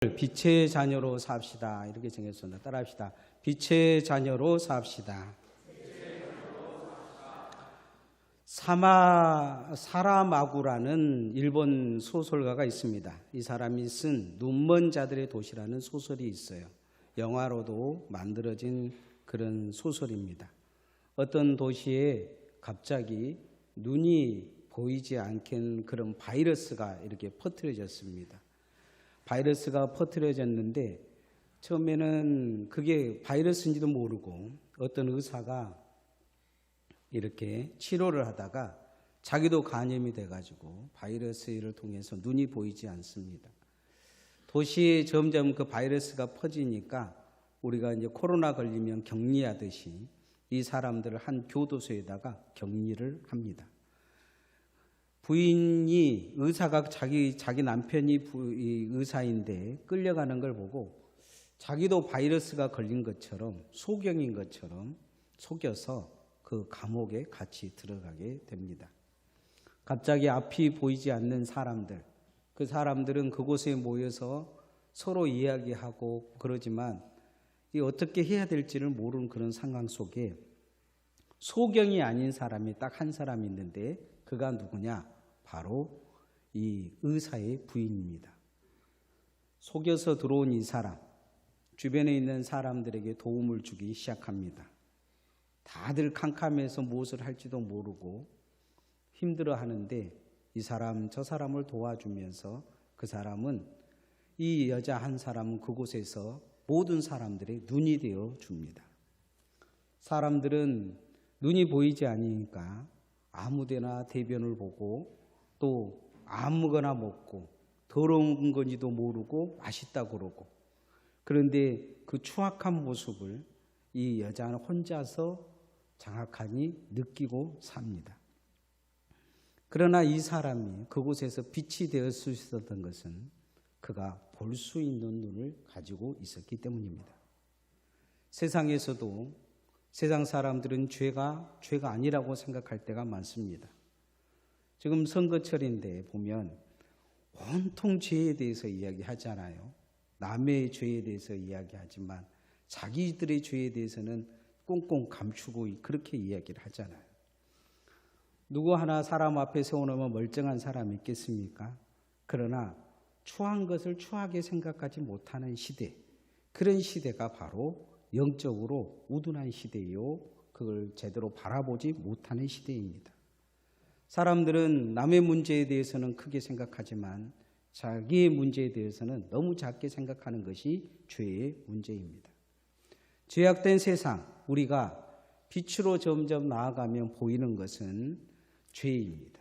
빛의 자녀로 삽시다. 이렇게 정했습니다. 따라합시다. 빛의 자녀로 삽시다. 사라마구라는 일본 소설가가 있습니다. 이 사람이 쓴 눈먼 자들의 도시라는 소설이 있어요. 영화로도 만들어진 그런 소설입니다. 어떤 도시에 갑자기 눈이 보이지 않게 그런 바이러스가 이렇게 퍼뜨려졌습니다. 바이러스가 퍼뜨려졌는데 처음에는 그게 바이러스인지도 모르고 어떤 의사가 이렇게 치료를 하다가 자기도 감염이 돼가지고 바이러스를 통해서 눈이 보이지 않습니다. 도시에 점점 그 바이러스가 퍼지니까 우리가 이제 코로나 걸리면 격리하듯이 이 사람들을 한 교도소에다가 격리를 합니다. 부인이 의사가 자기 남편이 의사인데 끌려가는 걸 보고 자기도 바이러스가 걸린 것처럼 소경인 것처럼 속여서 그 감옥에 같이 들어가게 됩니다. 갑자기 앞이 보이지 않는 사람들, 그 사람들은 그곳에 모여서 서로 이야기하고 그러지만 어떻게 해야 될지를 모르는 그런 상황 속에 소경이 아닌 사람이 딱 한 사람 있는데 그가 누구냐? 바로 이 의사의 부인입니다. 속여서 들어온 이 사람, 주변에 있는 사람들에게 도움을 주기 시작합니다. 다들 캄캄해서 무엇을 할지도 모르고 힘들어 하는데 이 사람 저 사람을 도와주면서 그 사람은 이 여자 한 사람은 그곳에서 모든 사람들의 눈이 되어 줍니다. 사람들은 눈이 보이지 않으니까 아무데나 대변을 보고 또 아무거나 먹고 더러운 건지도 모르고 맛있다고 그러고, 그런데 그 추악한 모습을 이 여자는 혼자서 정확하니 느끼고 삽니다. 그러나 이 사람이 그곳에서 빛이 되어 수 있었던 것은 그가 볼 수 있는 눈을 가지고 있었기 때문입니다. 세상에서도 세상 사람들은 죄가 아니라고 생각할 때가 많습니다. 지금 선거철인데 보면 온통 죄에 대해서 이야기하잖아요. 남의 죄에 대해서 이야기하지만 자기들의 죄에 대해서는 꽁꽁 감추고 그렇게 이야기를 하잖아요. 누구 하나 사람 앞에 세워놓으면 멀쩡한 사람이 있겠습니까? 그러나 추한 것을 추하게 생각하지 못하는 시대, 그런 시대가 바로 영적으로 우둔한 시대요, 그걸 제대로 바라보지 못하는 시대입니다. 사람들은 남의 문제에 대해서는 크게 생각하지만 자기의 문제에 대해서는 너무 작게 생각하는 것이 죄의 문제입니다. 죄악된 세상, 우리가 빛으로 점점 나아가면 보이는 것은 죄입니다.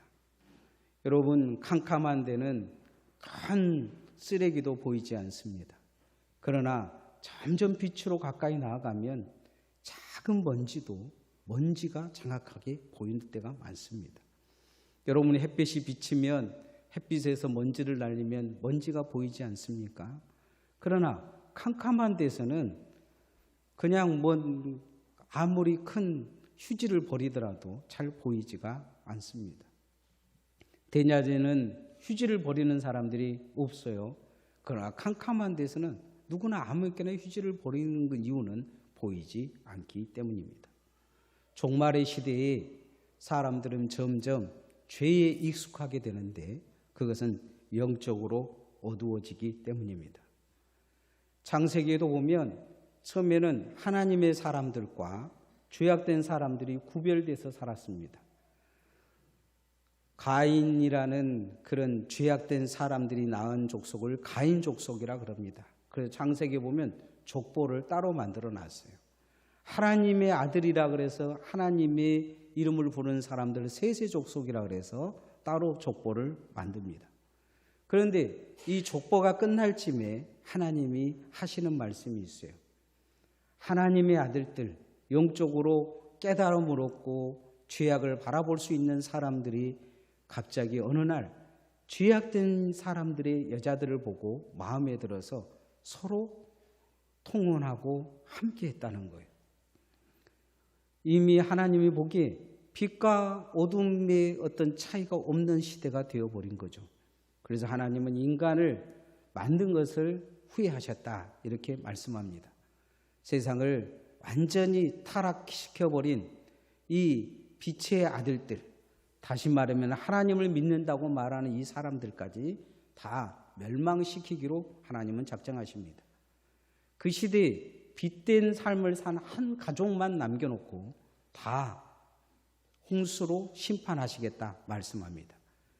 여러분, 캄캄한 데는 큰 쓰레기도 보이지 않습니다. 그러나 점점 빛으로 가까이 나아가면 작은 먼지가 정확하게 보이는 때가 많습니다. 여러분이 햇빛이 비치면 햇빛에서 먼지를 날리면 먼지가 보이지 않습니까? 그러나 캄캄한 데서는 그냥 아무리 큰 휴지를 버리더라도 잘 보이지가 않습니다. 대낮에는 휴지를 버리는 사람들이 없어요. 그러나 캄캄한 데서는 누구나 아무렇게나 휴지를 버리는 이유는 보이지 않기 때문입니다. 종말의 시대에 사람들은 점점 죄에 익숙하게 되는데 그것은 영적으로 어두워지기 때문입니다. 창세기에도 보면 처음에는 하나님의 사람들과 죄악된 사람들이 구별돼서 살았습니다. 가인이라는 그런 죄악된 사람들이 낳은 족속을 가인 족속이라 그럽니다. 그래서 창세기에 보면 족보를 따로 만들어 놨어요. 하나님의 아들이라 그래서 하나님의 이름을 부르는 사람들 셋의 족속이라 그래서 따로 족보를 만듭니다. 그런데 이 족보가 끝날 쯤에 하나님이 하시는 말씀이 있어요. 하나님의 아들들, 영적으로 깨달음을 얻고 죄악을 바라볼 수 있는 사람들이 갑자기 어느 날 죄악된 사람들의 여자들을 보고 마음에 들어서 서로 통혼하고 함께 했다는 거예요. 이미 하나님이 보기에 빛과 어둠의 어떤 차이가 없는 시대가 되어버린 거죠. 그래서 하나님은 인간을 만든 것을 후회하셨다 이렇게 말씀합니다. 세상을 완전히 타락시켜버린 이 빛의 아들들, 다시 말하면 하나님을 믿는다고 말하는 이 사람들까지 다 멸망시키기로 하나님은 작정하십니다. 그 시대에 빛된 삶을 산 한 가족만 남겨놓고 다 홍수로 심판하시겠다 말씀합니다.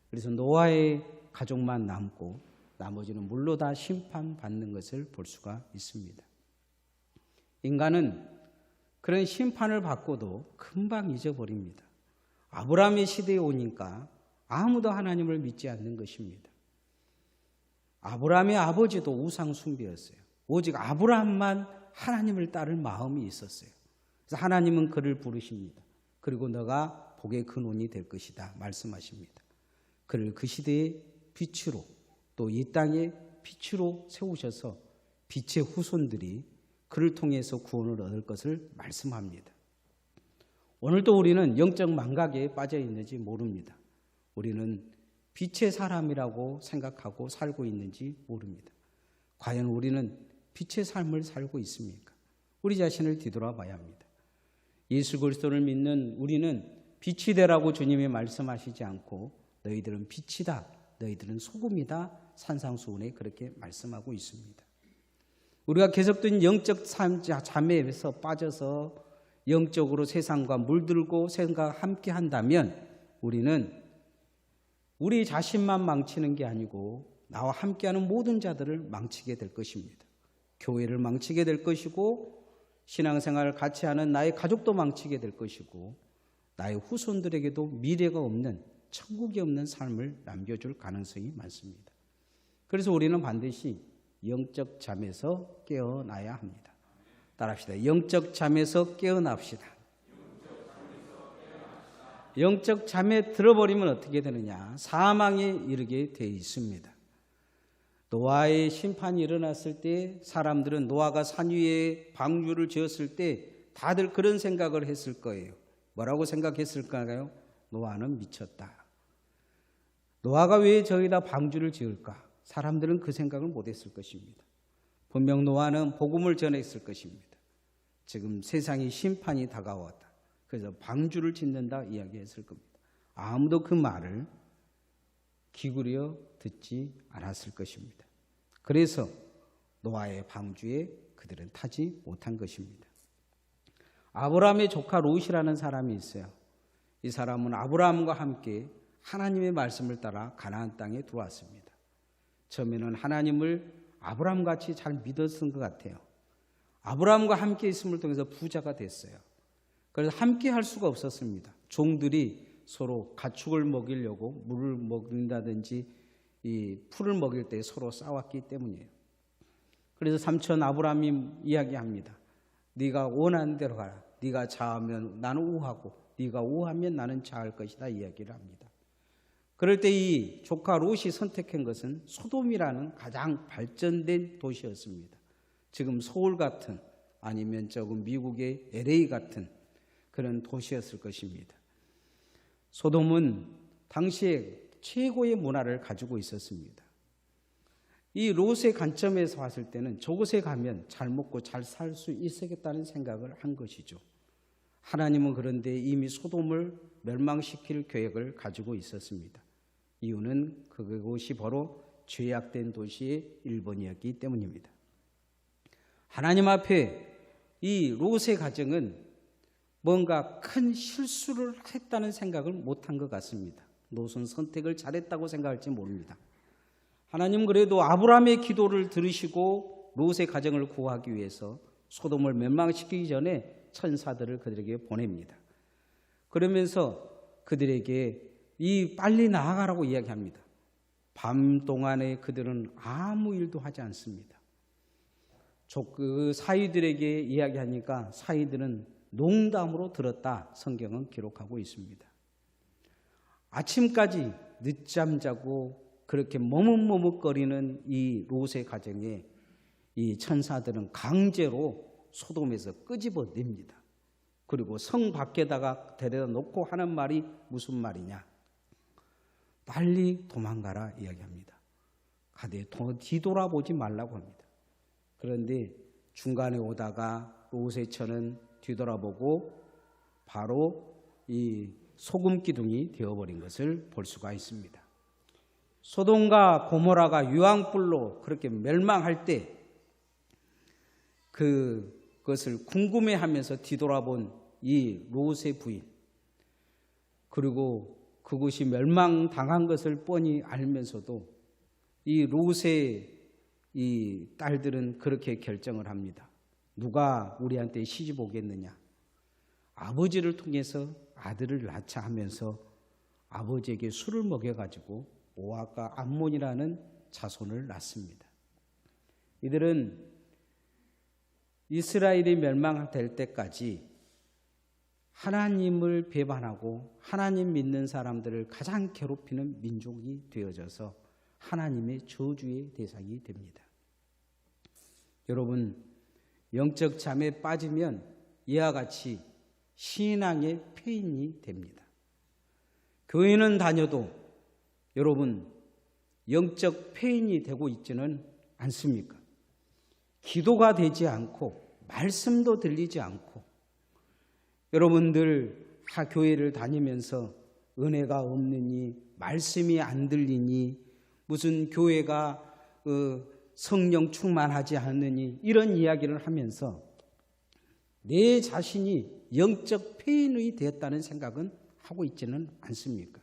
그래서 노아의 가족만 남고 나머지는 물로 다 심판받는 것을 볼 수가 있습니다. 인간은 그런 심판을 받고도 금방 잊어버립니다. 아브라함의 시대에 오니까 아무도 하나님을 믿지 않는 것입니다. 아브라함의 아버지도 우상 숭배였어요. 오직 아브라함만 하나님을 따를 마음이 있었어요. 그래서 하나님은 그를 부르십니다. 그리고 너가 복의 근원이 될 것이다 말씀하십니다. 그를 그 시대의 빛으로 또 이 땅의 빛으로 세우셔서 빛의 후손들이 그를 통해서 구원을 얻을 것을 말씀합니다. 오늘도 우리는 영적 망각에 빠져 있는지 모릅니다. 우리는 빛의 사람이라고 생각하고 살고 있는지 모릅니다. 과연 우리는 빛의 삶을 살고 있습니까? 우리 자신을 뒤돌아봐야 합니다. 예수 그리스도를 믿는 우리는 빛이 되라고 주님이 말씀하시지 않고 너희들은 빛이다, 너희들은 소금이다, 산상수훈에 그렇게 말씀하고 있습니다. 우리가 계속된 영적 잠에서 빠져서 영적으로 세상과 물들고 세상과 함께 한다면 우리는 우리 자신만 망치는 게 아니고 나와 함께하는 모든 자들을 망치게 될 것입니다. 교회를 망치게 될 것이고 신앙생활을 같이 하는 나의 가족도 망치게 될 것이고 나의 후손들에게도 미래가 없는 천국이 없는 삶을 남겨줄 가능성이 많습니다. 그래서 우리는 반드시 영적 잠에서 깨어나야 합니다. 따라합시다. 영적 잠에서 깨어납시다. 영적 잠에 들어버리면 어떻게 되느냐? 사망에 이르게 되어 있습니다. 노아의 심판이 일어났을 때 사람들은 노아가 산 위에 방주를 지었을 때 다들 그런 생각을 했을 거예요. 뭐라고 생각했을까요? 노아는 미쳤다. 노아가 왜 저기다 방주를 지을까? 사람들은 그 생각을 못했을 것입니다. 분명 노아는 복음을 전했을 것입니다. 지금 세상이 심판이 다가왔다. 그래서 방주를 짓는다 이야기했을 겁니다. 아무도 그 말을 기울여 듣지 않았을 것입니다. 그래서 노아의 방주에 그들은 타지 못한 것입니다. 아브라함의 조카 롯이라는 사람이 있어요. 이 사람은 아브라함과 함께 하나님의 말씀을 따라 가나안 땅에 들어왔습니다. 처음에는 하나님을 아브라함같이 잘 믿었던 것 같아요. 아브라함과 함께 있음을 통해서 부자가 됐어요. 그래서 함께 할 수가 없었습니다. 종들이 서로 가축을 먹이려고 물을 먹는다든지 이 풀을 먹일 때 서로 싸웠기 때문이에요. 그래서 삼촌 아브라함이 이야기합니다. 네가 원하는 대로 가라. 네가 좌하면 나는 우하고 네가 우하면 나는 좌할 것이다 이야기를 합니다. 그럴 때 이 조카 롯이 선택한 것은 소돔이라는 가장 발전된 도시였습니다. 지금 서울 같은 아니면 조금 미국의 LA 같은 그런 도시였을 것입니다. 소돔은 당시에 최고의 문화를 가지고 있었습니다. 이 롯의 관점에서 봤을 때는 저곳에 가면 잘 먹고 잘 살 수 있겠다는 생각을 한 것이죠. 하나님은 그런데 이미 소돔을 멸망시킬 계획을 가지고 있었습니다. 이유는 그곳이 바로 죄악된 도시의 일본이었기 때문입니다. 하나님 앞에 이 롯의 가정은 뭔가 큰 실수를 했다는 생각을 못한 것 같습니다. 롯은 선택을 잘했다고 생각할지 모릅니다. 하나님 그래도 아브라함의 기도를 들으시고 롯의 가정을 구하기 위해서 소돔을 멸망시키기 전에 천사들을 그들에게 보냅니다. 그러면서 그들에게 빨리 나아가라고 이야기합니다. 밤 동안에 그들은 아무 일도 하지 않습니다. 그 사위들에게 이야기하니까 사위들은 농담으로 들었다 성경은 기록하고 있습니다. 아침까지 늦잠 자고 그렇게 머뭇머뭇거리는 이 롯의 가정에 이 천사들은 강제로 소돔에서 끄집어냅니다. 그리고 성 밖에다가 데려다 놓고 하는 말이 무슨 말이냐? 빨리 도망가라 이야기합니다. 가되 뒤돌아보지 말라고 합니다. 그런데 중간에 오다가 롯의 처는 뒤돌아보고 바로 이 소금 기둥이 되어버린 것을 볼 수가 있습니다. 소돔과 고모라가 유황불로 그렇게 멸망할 때 그것을 궁금해하면서 뒤돌아본 이 롯의 부인, 그리고 그곳이 멸망당한 것을 뻔히 알면서도 이 롯의 이 딸들은 그렇게 결정을 합니다. 누가 우리한테 시집 오겠느냐? 아버지를 통해서 아들을 낳자 하면서 아버지에게 술을 먹여가지고 모압과 암몬이라는 자손을 낳습니다. 이들은 이스라엘이 멸망될 때까지 하나님을 배반하고 하나님 믿는 사람들을 가장 괴롭히는 민족이 되어져서 하나님의 저주의 대상이 됩니다. 여러분, 영적 잠에 빠지면 이와 같이 신앙의 폐인이 됩니다. 교회는 다녀도 여러분 영적 폐인이 되고 있지는 않습니까? 기도가 되지 않고 말씀도 들리지 않고 여러분들 교회를 다니면서 은혜가 없느니 말씀이 안 들리니 무슨 교회가 성령 충만하지 않느니 이런 이야기를 하면서 내 자신이 영적 폐인이 되었다는 생각은 하고 있지는 않습니까?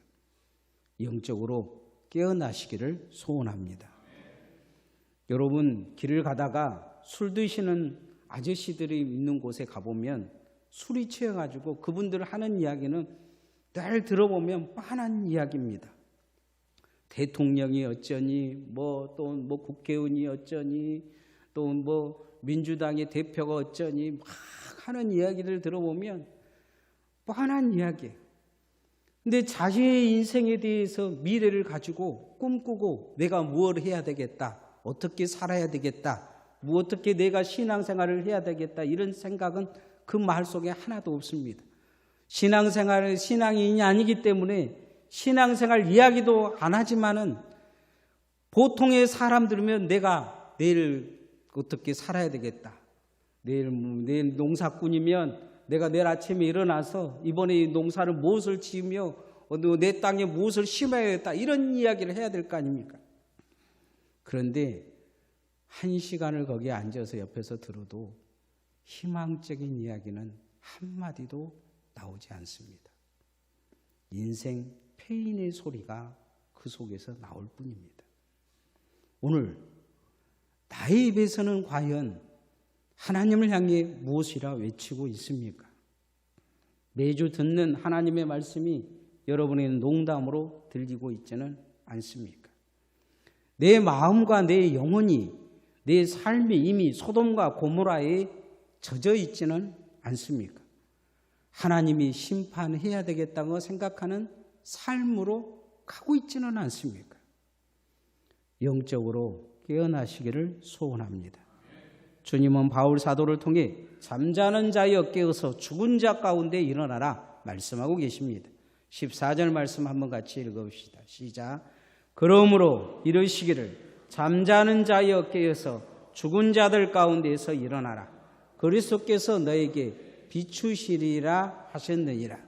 영적으로 깨어나시기를 소원합니다. 여러분, 길을 가다가 술 드시는 아저씨들이 있는 곳에 가보면 술이 취해가지고 그분들 하는 이야기는 늘 들어보면 뻔한 이야기입니다. 대통령이 어쩌니, 또 국회의원이 어쩌니, 또 민주당의 대표가 어쩌니 막 하는 이야기를 들어보면 뻔한 이야기예요. 근데 자신의 인생에 대해서 미래를 가지고 꿈꾸고 내가 무엇을 해야 되겠다, 어떻게 살아야 되겠다, 어떻게 내가 신앙생활을 해야 되겠다 이런 생각은 그 말 속에 하나도 없습니다. 신앙생활은 신앙인이 아니기 때문에 신앙생활 이야기도 안 하지만은 보통의 사람들이면 내가 내일 어떻게 살아야 되겠다, 내일 농사꾼이면 내가 내일 아침에 일어나서 이번에 이 농사를 무엇을 지으며 내 땅에 무엇을 심어야겠다 이런 이야기를 해야 될 거 아닙니까? 그런데 1시간을 거기에 앉아서 옆에서 들어도 희망적인 이야기는 한마디도 나오지 않습니다. 인생 폐인의 소리가 그 속에서 나올 뿐입니다. 오늘 나의 입에서는 과연 하나님을 향해 무엇이라 외치고 있습니까? 매주 듣는 하나님의 말씀이 여러분의 농담으로 들리고 있지는 않습니까? 내 마음과 내 영혼이, 내 삶이 이미 소돔과 고모라에 젖어 있지는 않습니까? 하나님이 심판해야 되겠다고 생각하는 삶으로 가고 있지는 않습니까? 영적으로 깨어나시기를 소원합니다. 주님은 바울 사도를 통해 잠자는 자여 깨어서 죽은 자 가운데 일어나라 말씀하고 계십니다. 14절 말씀 한번 같이 읽어봅시다. 시작. 그러므로 이르시기를 잠자는 자여 깨어서 죽은 자들 가운데에서 일어나라. 그리스도께서 너에게 비추시리라 하셨느니라.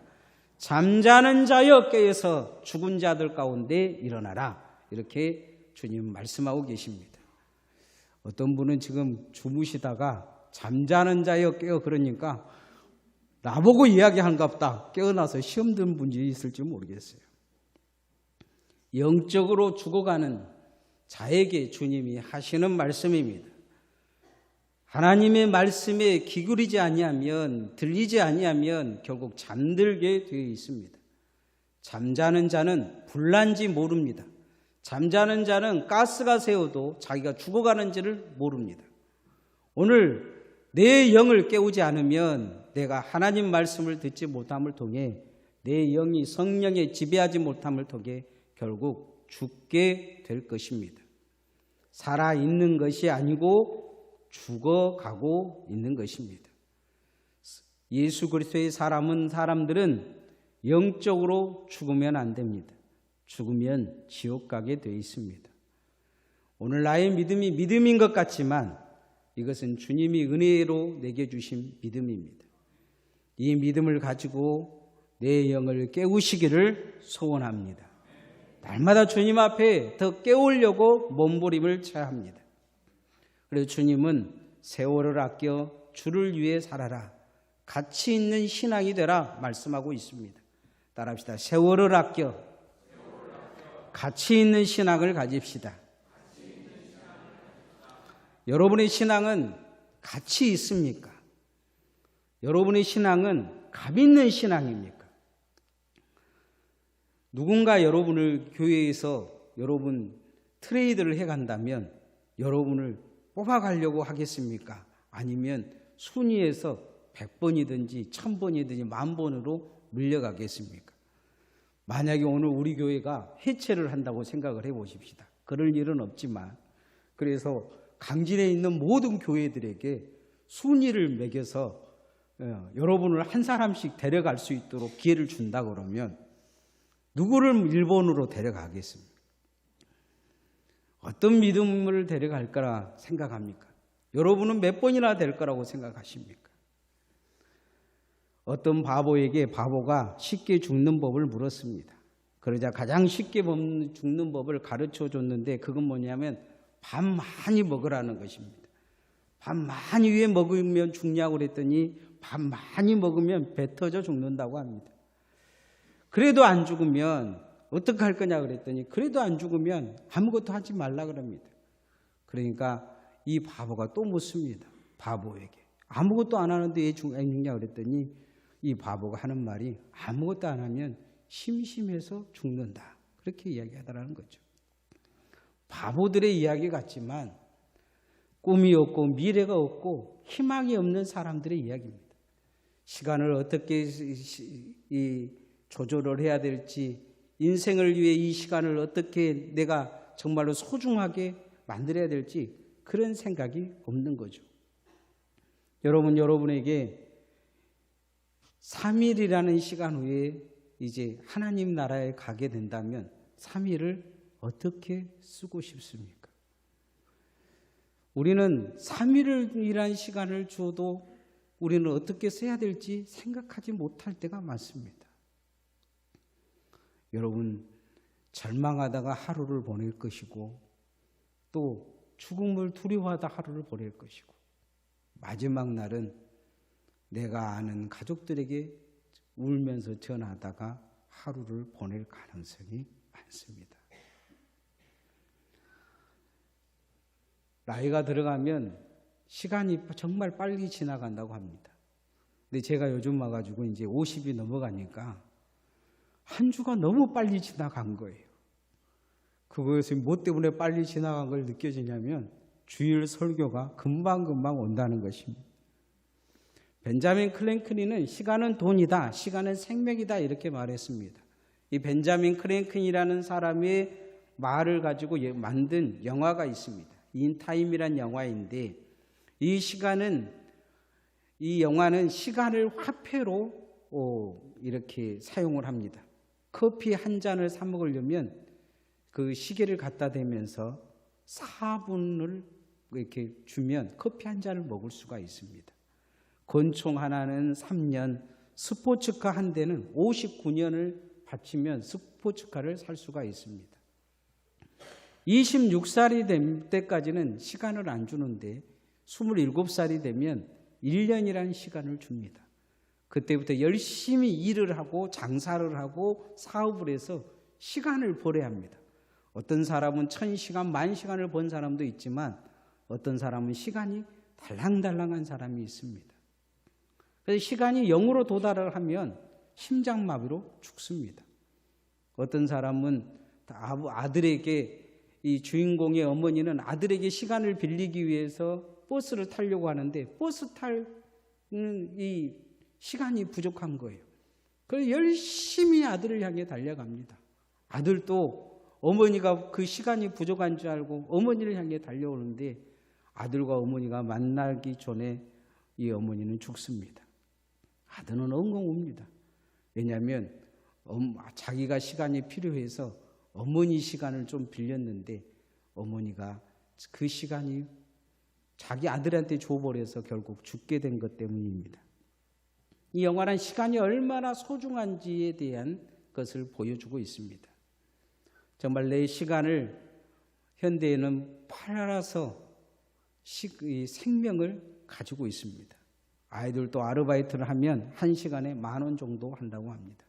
잠자는 자여 깨어서 죽은 자들 가운데 일어나라. 이렇게 주님 말씀하고 계십니다. 어떤 분은 지금 주무시다가 잠자는 자여 깨어 그러니까 나보고 이야기한갑다 깨어나서 시험 든 분이 있을지 모르겠어요. 영적으로 죽어가는 자에게 주님이 하시는 말씀입니다. 하나님의 말씀에 기울이지 아니하면, 들리지 아니하면 결국 잠들게 되어 있습니다. 잠자는 자는 불난지 모릅니다. 잠자는 자는 가스가 새어도 자기가 죽어가는지를 모릅니다. 오늘 내 영을 깨우지 않으면 내가 하나님 말씀을 듣지 못함을 통해 내 영이 성령에 지배하지 못함을 통해 결국 죽게 될 것입니다. 살아있는 것이 아니고 죽어가고 있는 것입니다. 예수 그리스도의 사람들은 영적으로 죽으면 안 됩니다. 죽으면 지옥 가게 되어 있습니다. 오늘 나의 믿음이 믿음인 것 같지만 이것은 주님이 은혜로 내게 주신 믿음입니다. 이 믿음을 가지고 내 영을 깨우시기를 소원합니다. 날마다 주님 앞에 더 깨우려고 몸부림을 쳐야 합니다. 그래서 주님은 세월을 아껴 주를 위해 살아라, 가치 있는 신앙이 되라 말씀하고 있습니다. 따라합시다. 세월을 아껴 가치 있는 신앙을 가집시다. 여러분의 신앙은 가치 있습니까? 여러분의 신앙은 값 있는 신앙입니까? 누군가 여러분을 교회에서 여러분 트레이드를 해간다면 여러분을 뽑아가려고 하겠습니까? 아니면 순위에서 100번이든지 1000번이든지 10,000번으로 물려가겠습니까? 만약에 오늘 우리 교회가 해체를 한다고 생각을 해보십시다. 그럴 일은 없지만, 그래서 강진에 있는 모든 교회들에게 순위를 매겨서 여러분을 한 사람씩 데려갈 수 있도록 기회를 준다 그러면 누구를 일본으로 데려가겠습니까? 어떤 믿음을 데려갈 거라 생각합니까? 여러분은 몇 번이나 될 거라고 생각하십니까? 어떤 바보에게 바보가 쉽게 죽는 법을 물었습니다. 그러자 가장 쉽게 죽는 법을 가르쳐 줬는데 그건 뭐냐면 밥 많이 먹으라는 것입니다. 밥 많이 왜 먹으면 죽냐고 그랬더니 밥 많이 먹으면 배 터져 죽는다고 합니다. 그래도 안 죽으면 어떻게 할 거냐 그랬더니 그래도 안 죽으면 아무것도 하지 말라 그럽니다. 그러니까 이 바보가 또 묻습니다. 바보에게 아무것도 안 하는데 왜 죽냐 그랬더니 이 바보가 하는 말이 아무것도 안 하면 심심해서 죽는다. 그렇게 이야기하더라는 거죠. 바보들의 이야기 같지만 꿈이 없고 미래가 없고 희망이 없는 사람들의 이야기입니다. 시간을 어떻게 조절을 해야 될지, 인생을 위해 이 시간을 어떻게 내가 정말로 소중하게 만들어야 될지 그런 생각이 없는 거죠. 여러분에게 3일이라는 시간 후에 이제 하나님 나라에 가게 된다면 3일을 어떻게 쓰고 싶습니까? 우리는 3일이라는 시간을 주어도 우리는 어떻게 써야 될지 생각하지 못할 때가 많습니다. 여러분, 절망하다가 하루를 보낼 것이고 또 죽음을 두려워하다 하루를 보낼 것이고 마지막 날은 내가 아는 가족들에게 울면서 전하다가 하루를 보낼 가능성이 많습니다. 나이가 들어가면 시간이 정말 빨리 지나간다고 합니다. 근데 제가 요즘 와가지고 이제 50이 넘어가니까 한 주가 너무 빨리 지나간 거예요. 그것이 뭐 때문에 빨리 지나간 걸 느껴지냐면 주일 설교가 금방금방 온다는 것입니다. 벤자민 클랭크린은 시간은 돈이다, 시간은 생명이다 이렇게 말했습니다. 이 벤자민 클랭크린이라는 사람의 말을 가지고 만든 영화가 있습니다. 인타임이란 영화인데 이 영화는 시간을 화폐로 이렇게 사용을 합니다. 커피 한 잔을 사 먹으려면 그 시계를 갖다 대면서 4분을 이렇게 주면 커피 한 잔을 먹을 수가 있습니다. 권총 하나는 3년, 스포츠카 한 대는 59년을 바치면 스포츠카를 살 수가 있습니다. 26살이 될 때까지는 시간을 안 주는데 27살이 되면 1년이라는 시간을 줍니다. 그때부터 열심히 일을 하고 장사를 하고 사업을 해서 시간을 벌어야 합니다. 어떤 사람은 1000시간, 10,000시간을 번 사람도 있지만 어떤 사람은 시간이 달랑달랑한 사람이 있습니다. 그래서 시간이 0으로 도달을 하면 심장마비로 죽습니다. 어떤 사람은 아들에게 이 주인공의 어머니는 아들에게 시간을 빌리기 위해서 버스를 타려고 하는데 버스 탈 이 시간이 부족한 거예요. 그래서 열심히 아들을 향해 달려갑니다. 아들도 어머니가 그 시간이 부족한 줄 알고 어머니를 향해 달려오는데 아들과 어머니가 만나기 전에 이 어머니는 죽습니다. 아들은 엉엉 웁니다. 왜냐하면 자기가 시간이 필요해서 어머니 시간을 좀 빌렸는데 어머니가 그 시간이 자기 아들한테 줘버려서 결국 죽게 된 것 때문입니다. 이 영원한 시간이 얼마나 소중한지에 대한 것을 보여주고 있습니다. 정말 내 시간을 현대에는 팔아서 생명을 가지고 있습니다. 아이들도 아르바이트를 하면 1시간에 10,000원 정도 한다고 합니다.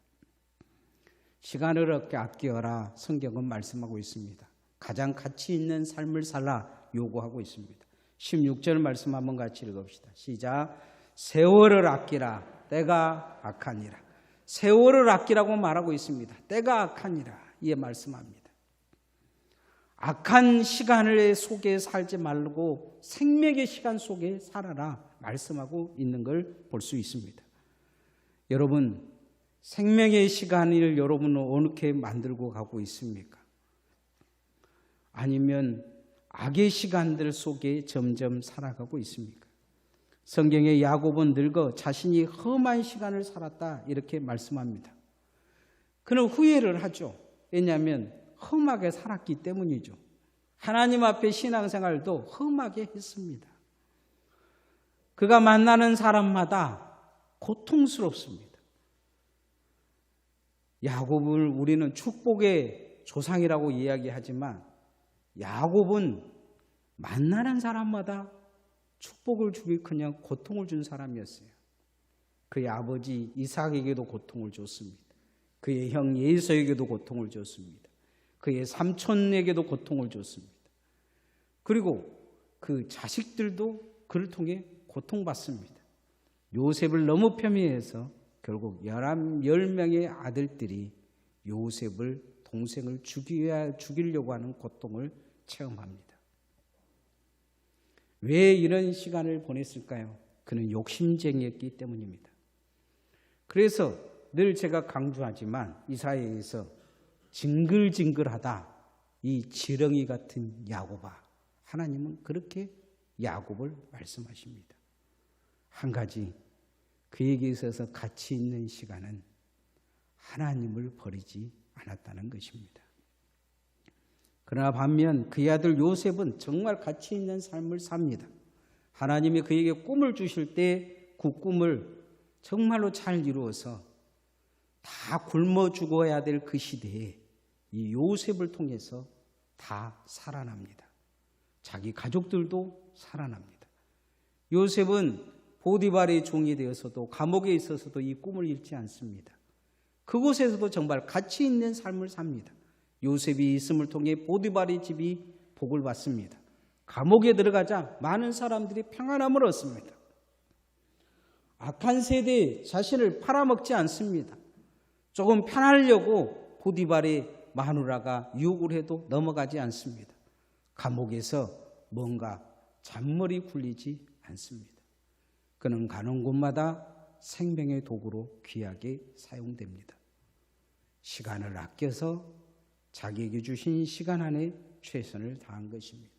시간을 아껴라 성경은 말씀하고 있습니다. 가장 가치 있는 삶을 살라 요구하고 있습니다. 16절 말씀 한번 같이 읽읍시다. 시작. 세월을 아끼라 때가 악하니라. 세월을 아끼라고 말하고 있습니다. 때가 악하니라 이에 말씀합니다. 악한 시간을 속에 살지 말고 생명의 시간 속에 살아라 말씀하고 있는 걸 볼 수 있습니다. 여러분, 생명의 시간을 여러분은 어떻게 만들고 가고 있습니까? 아니면 악의 시간들 속에 점점 살아가고 있습니까? 성경의 야곱은 늙어 자신이 험한 시간을 살았다 이렇게 말씀합니다. 그는 후회를 하죠. 왜냐하면 험하게 살았기 때문이죠. 하나님 앞에 신앙생활도 험하게 했습니다. 그가 만나는 사람마다 고통스럽습니다. 야곱을 우리는 축복의 조상이라고 이야기하지만 야곱은 만나는 사람마다 축복을 주기 그냥 고통을 준 사람이었어요. 그의 아버지 이삭에게도 고통을 줬습니다. 그의 형 에서에게도 고통을 줬습니다. 그의 삼촌에게도 고통을 줬습니다. 그리고 그 자식들도 그를 통해 고통받습니다. 요셉을 너무 폄훼해서 결국 10명의 아들들이 요셉을 동생을 죽이려고 하는 고통을 체험합니다. 왜 이런 시간을 보냈을까요? 그는 욕심쟁이였기 때문입니다. 그래서 늘 제가 강조하지만 이사야에서 징글징글하다 이 지렁이 같은 야곱아, 하나님은 그렇게 야곱을 말씀하십니다. 한 가지 그에게 있어서 가치 있는 시간은 하나님을 버리지 않았다는 것입니다. 그러나 반면 그의 아들 요셉은 정말 가치 있는 삶을 삽니다. 하나님이 그에게 꿈을 주실 때 그 꿈을 정말로 잘 이루어서 다 굶어 죽어야 될 그 시대에 이 요셉을 통해서 다 살아납니다. 자기 가족들도 살아납니다. 요셉은 보디발의 종이 되어서도 감옥에 있어서도 이 꿈을 잃지 않습니다. 그곳에서도 정말 가치 있는 삶을 삽니다. 요셉이 있음을 통해 보디발의 집이 복을 받습니다. 감옥에 들어가자 많은 사람들이 평안함을 얻습니다. 악한 세대에 자신을 팔아먹지 않습니다. 조금 편하려고 보디발의 마누라가 유혹을 해도 넘어가지 않습니다. 감옥에서 뭔가 잔머리 굴리지 않습니다. 그는 가는 곳마다 생명의 도구로 귀하게 사용됩니다. 시간을 아껴서 자기에게 주신 시간 안에 최선을 다한 것입니다.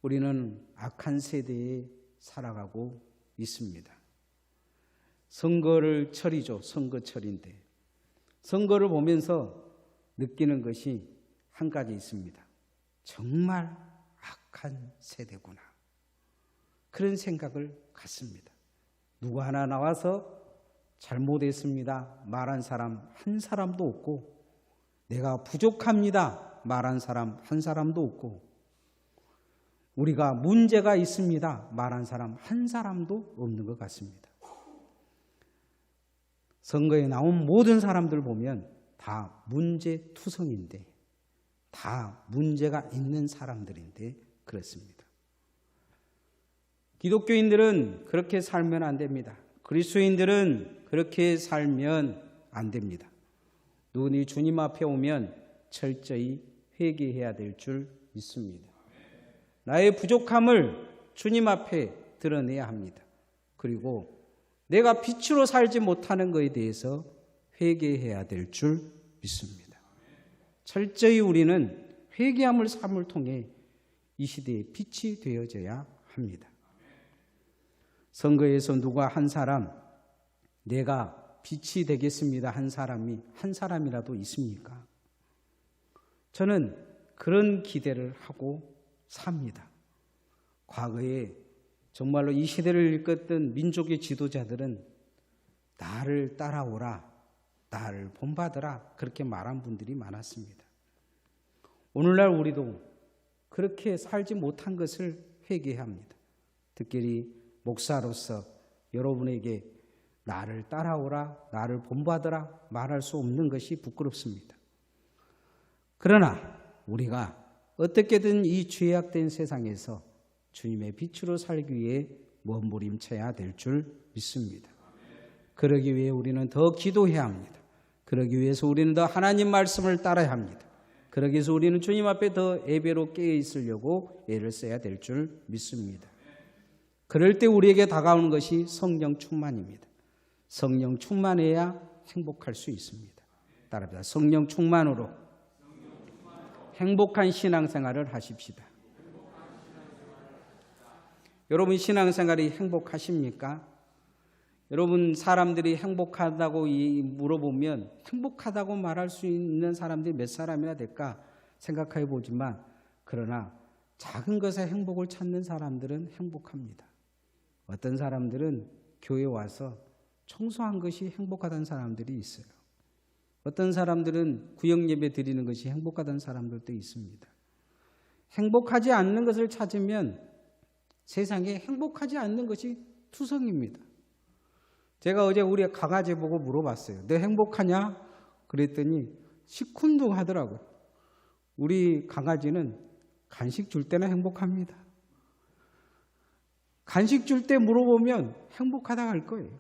우리는 악한 세대에 살아가고 있습니다. 선거를 철이죠. 선거철인데 선거를 보면서 느끼는 것이 한 가지 있습니다. 정말 악한 세대구나. 그런 생각을 갖습니다. 누구 하나 나와서 잘못했습니다 말한 사람 한 사람도 없고, 내가 부족합니다 말한 사람 한 사람도 없고, 우리가 문제가 있습니다 말한 사람 한 사람도 없는 것 같습니다. 선거에 나온 모든 사람들 보면 다 문제투성인데, 다 문제가 있는 사람들인데 그렇습니다. 기독교인들은 그렇게 살면 안 됩니다. 그리스도인들은 그렇게 살면 안 됩니다. 눈이 주님 앞에 오면 철저히 회개해야 될 줄 믿습니다. 나의 부족함을 주님 앞에 드러내야 합니다. 그리고 내가 빛으로 살지 못하는 것에 대해서 회개해야 될 줄 믿습니다. 철저히 우리는 회개함을 삶을 통해 이 시대에 빛이 되어져야 합니다. 선거에서 누가 한 사람, 내가 빛이 되겠습니다 한 사람이 한 사람이라도 있습니까? 저는 그런 기대를 하고 삽니다. 과거에 정말로 이 시대를 이끌었던 민족의 지도자들은 나를 따라오라, 나를 본받으라 그렇게 말한 분들이 많았습니다. 오늘날 우리도 그렇게 살지 못한 것을 회개해야 합니다. 특별히 목사로서 여러분에게 나를 따라오라, 나를 본받으라 말할 수 없는 것이 부끄럽습니다. 그러나 우리가 어떻게든 이 죄악된 세상에서 주님의 빛으로 살기 위해 몸부림쳐야 될 줄 믿습니다. 그러기 위해 우리는 더 기도해야 합니다. 그러기 위해서 우리는 더 하나님 말씀을 따라야 합니다. 그러기 위해서 우리는 주님 앞에 더 예배로 깨어 있으려고 애를 써야 될 줄 믿습니다. 그럴 때 우리에게 다가오는 것이 성령 충만입니다. 성령 충만해야 행복할 수 있습니다. 따라합니다. 성령 충만으로 행복한 신앙생활을 하십시다. 여러분 신앙생활이 행복하십니까? 여러분 사람들이 행복하다고 물어보면 행복하다고 말할 수 있는 사람들이 몇 사람이나 될까 생각해 보지만 그러나 작은 것에 행복을 찾는 사람들은 행복합니다. 어떤 사람들은 교회 와서 청소한 것이 행복하다는 사람들이 있어요. 어떤 사람들은 구역 예배 드리는 것이 행복하다는 사람들도 있습니다. 행복하지 않는 것을 찾으면 세상에 행복하지 않는 것이 투성입니다. 제가 어제 우리 강아지 보고 물어봤어요. 너 행복하냐? 그랬더니 시큰둥하더라고요. 우리 강아지는 간식 줄 때는 행복합니다. 간식 줄 때 물어보면 행복하다 할 거예요.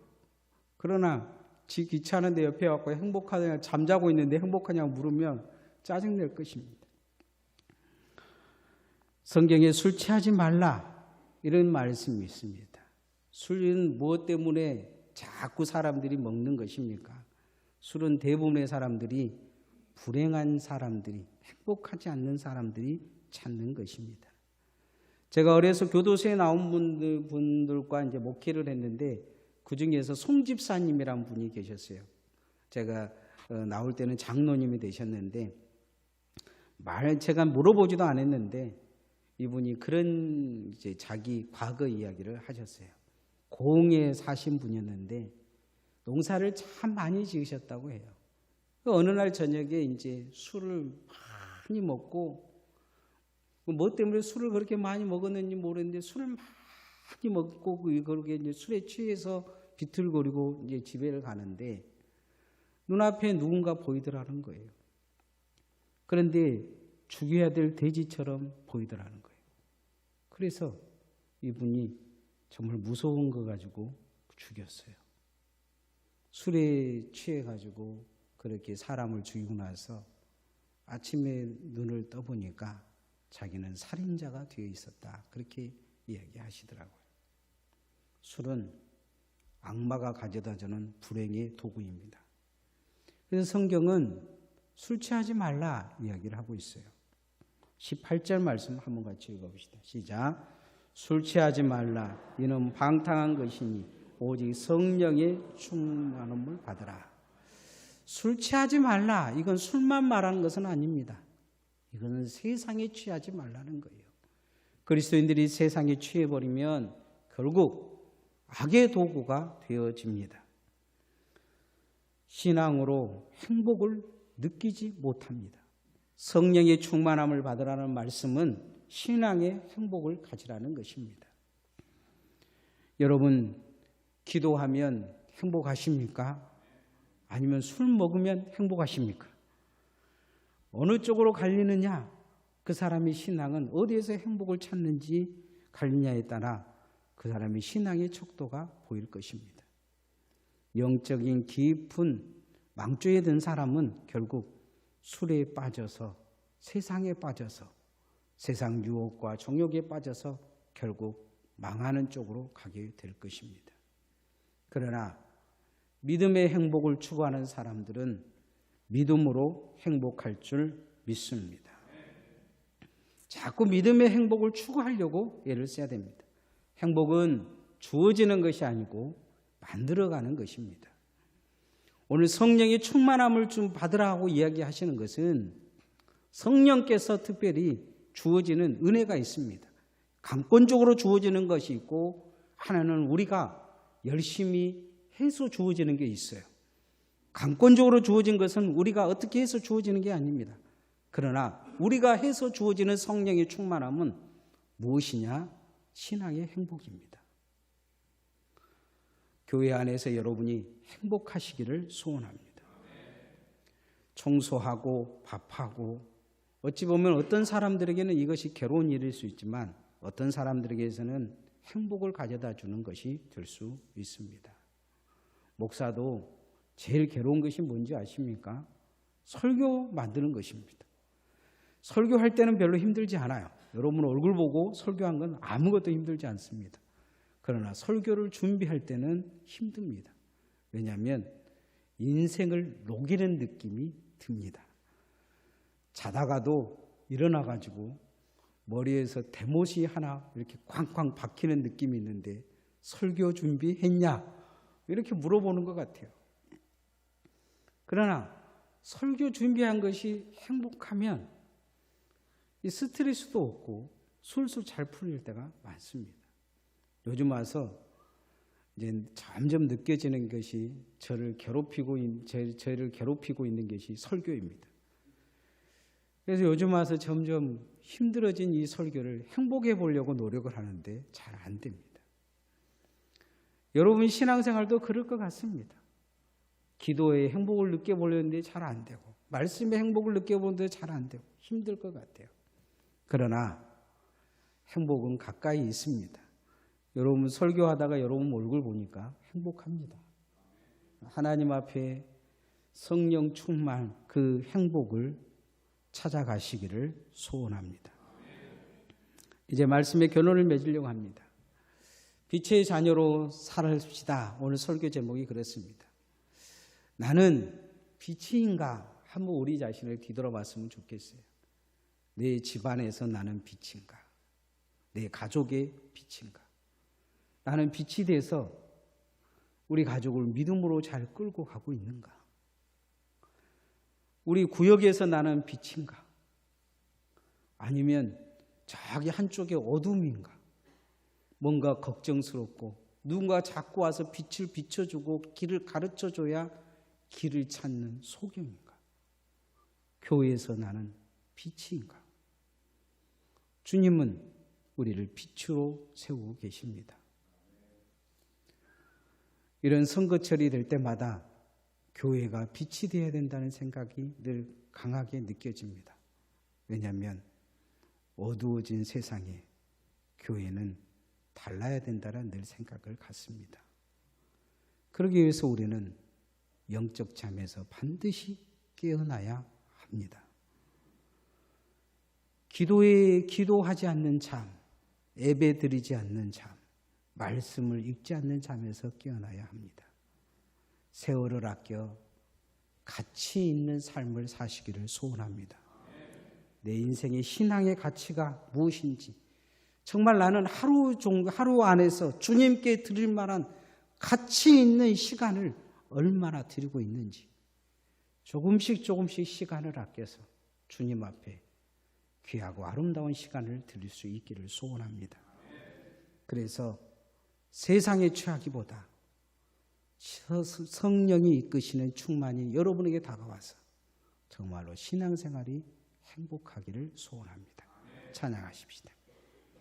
그러나 지 귀찮은데 옆에 와서 행복하냐, 잠자고 있는데 행복하냐고 물으면 짜증낼 것입니다. 성경에 술 취하지 말라 이런 말씀이 있습니다. 술은 무엇 때문에 자꾸 사람들이 먹는 것입니까? 술은 대부분의 사람들이 불행한 사람들이 행복하지 않는 사람들이 찾는 것입니다. 제가 어려서 교도소에 나온 분들과 이제 목회를 했는데 그 중에서 송 집사님이라는 분이 계셨어요. 제가 나올 때는 장로님이 되셨는데 제가 물어보지도 않았는데 이분이 그런 이제 자기 과거 이야기를 하셨어요. 고흥에 사신 분이었는데 농사를 참 많이 지으셨다고 해요. 어느 날 저녁에 이제 술을 많이 먹고 뭐 때문에 술을 그렇게 많이 먹었는지 모르는데 술을 많이 먹고 그렇게 이제 술에 취해서 비틀거리고 이제 집에를 가는데 눈앞에 누군가 보이더라는 거예요. 그런데 죽여야 될 돼지처럼 보이더라는 거예요. 그래서 이분이 정말 무서운 거 가지고 죽였어요. 술에 취해가지고 그렇게 사람을 죽이고 나서 아침에 눈을 떠보니까 자기는 살인자가 되어 있었다. 그렇게 이야기하시더라고요. 술은 악마가 가져다주는 불행의 도구입니다. 그래서 성경은 술 취하지 말라 이야기를 하고 있어요. 18절 말씀 한번 같이 읽어봅시다. 시작. 술 취하지 말라. 이는 방탕한 것이니 오직 성령의 충만함을 받으라. 술 취하지 말라. 이건 술만 말하는 것은 아닙니다. 이거는 세상에 취하지 말라는 거예요. 그리스도인들이 세상에 취해버리면 결국 악의 도구가 되어집니다. 신앙으로 행복을 느끼지 못합니다. 성령의 충만함을 받으라는 말씀은 신앙의 행복을 가지라는 것입니다. 여러분 기도하면 행복하십니까? 아니면 술 먹으면 행복하십니까? 어느 쪽으로 갈리느냐? 그 사람의 신앙은 어디에서 행복을 찾는지 갈리냐에 따라 그 사람의 신앙의 척도가 보일 것입니다. 영적인 깊은 망조에 든 사람은 결국 술에 빠져서 세상에 빠져서 세상 유혹과 정욕에 빠져서 결국 망하는 쪽으로 가게 될 것입니다. 그러나 믿음의 행복을 추구하는 사람들은 믿음으로 행복할 줄 믿습니다. 자꾸 믿음의 행복을 추구하려고 애를 써야 됩니다. 행복은 주어지는 것이 아니고 만들어가는 것입니다. 오늘 성령의 충만함을 좀 받으라고 이야기하시는 것은 성령께서 특별히 주어지는 은혜가 있습니다. 강권적으로 주어지는 것이 있고 하나는 우리가 열심히 해서 주어지는 게 있어요. 강권적으로 주어진 것은 우리가 어떻게 해서 주어지는 게 아닙니다. 그러나 우리가 해서 주어지는 성령의 충만함은 무엇이냐? 신앙의 행복입니다. 교회 안에서 여러분이 행복하시기를 소원합니다. 청소하고 밥하고 어찌 보면 어떤 사람들에게는 이것이 괴로운 일일 수 있지만 어떤 사람들에게서는 행복을 가져다 주는 것이 될 수 있습니다. 목사도 제일 괴로운 것이 뭔지 아십니까? 설교 만드는 것입니다. 설교할 때는 별로 힘들지 않아요. 여러분 얼굴 보고 설교한 건 아무것도 힘들지 않습니다. 그러나 설교를 준비할 때는 힘듭니다. 왜냐하면 인생을 녹이는 느낌이 듭니다. 자다가도 일어나가지고 머리에서 대못이 하나 이렇게 쾅쾅 박히는 느낌이 있는데 설교 준비했냐? 이렇게 물어보는 것 같아요. 그러나 설교 준비한 것이 행복하면 이 스트레스도 없고 술술 잘 풀릴 때가 많습니다. 요즘 와서 이제 점점 느껴지는 것이 저를 괴롭히고 있는 것이 설교입니다. 그래서 요즘 와서 점점 힘들어진 이 설교를 행복해 보려고 노력을 하는데 잘 안 됩니다. 여러분 신앙생활도 그럴 것 같습니다. 기도에 행복을 느껴보려는데 잘 안 되고 말씀에 행복을 느껴보는데 잘 안 되고 힘들 것 같아요. 그러나 행복은 가까이 있습니다. 여러분 설교하다가 여러분 얼굴 보니까 행복합니다. 하나님 앞에 성령 충만 그 행복을 찾아가시기를 소원합니다. 이제 말씀의 결론을 맺으려고 합니다. 빛의 자녀로 살읍시다. 오늘 설교 제목이 그렇습니다. 나는 빛인가? 한번 우리 자신을 뒤돌아봤으면 좋겠어요. 내 집안에서 나는 빛인가? 내 가족의 빛인가? 나는 빛이 돼서 우리 가족을 믿음으로 잘 끌고 가고 있는가? 우리 구역에서 나는 빛인가? 아니면 저기 한쪽에 어둠인가? 뭔가 걱정스럽고 누군가 자꾸 와서 빛을 비춰주고 길을 가르쳐줘야 길을 찾는 소경인가? 교회에서 나는 빛인가? 주님은 우리를 빛으로 세우고 계십니다. 이런 선거철이 될 때마다 교회가 빛이 되어야 된다는 생각이 늘 강하게 느껴집니다. 왜냐하면 어두워진 세상에 교회는 달라야 된다는 늘 생각을 갖습니다. 그러기 위해서 우리는 영적 잠에서 반드시 깨어나야 합니다. 기도하지 않는 잠, 예배 드리지 않는 잠, 말씀을 읽지 않는 잠에서 깨어나야 합니다. 세월을 아껴 가치 있는 삶을 사시기를 소원합니다. 내 인생의 신앙의 가치가 무엇인지, 정말 나는 하루 안에서 주님께 드릴 만한 가치 있는 시간을 얼마나 드리고 있는지 조금씩 시간을 아껴서 주님 앞에 귀하고 아름다운 시간을 드릴 수 있기를 소원합니다. 그래서 세상에 취하기보다 성령이 이끄시는 충만이 여러분에게 다가와서 정말로 신앙생활이 행복하기를 소원합니다. 찬양하십시다.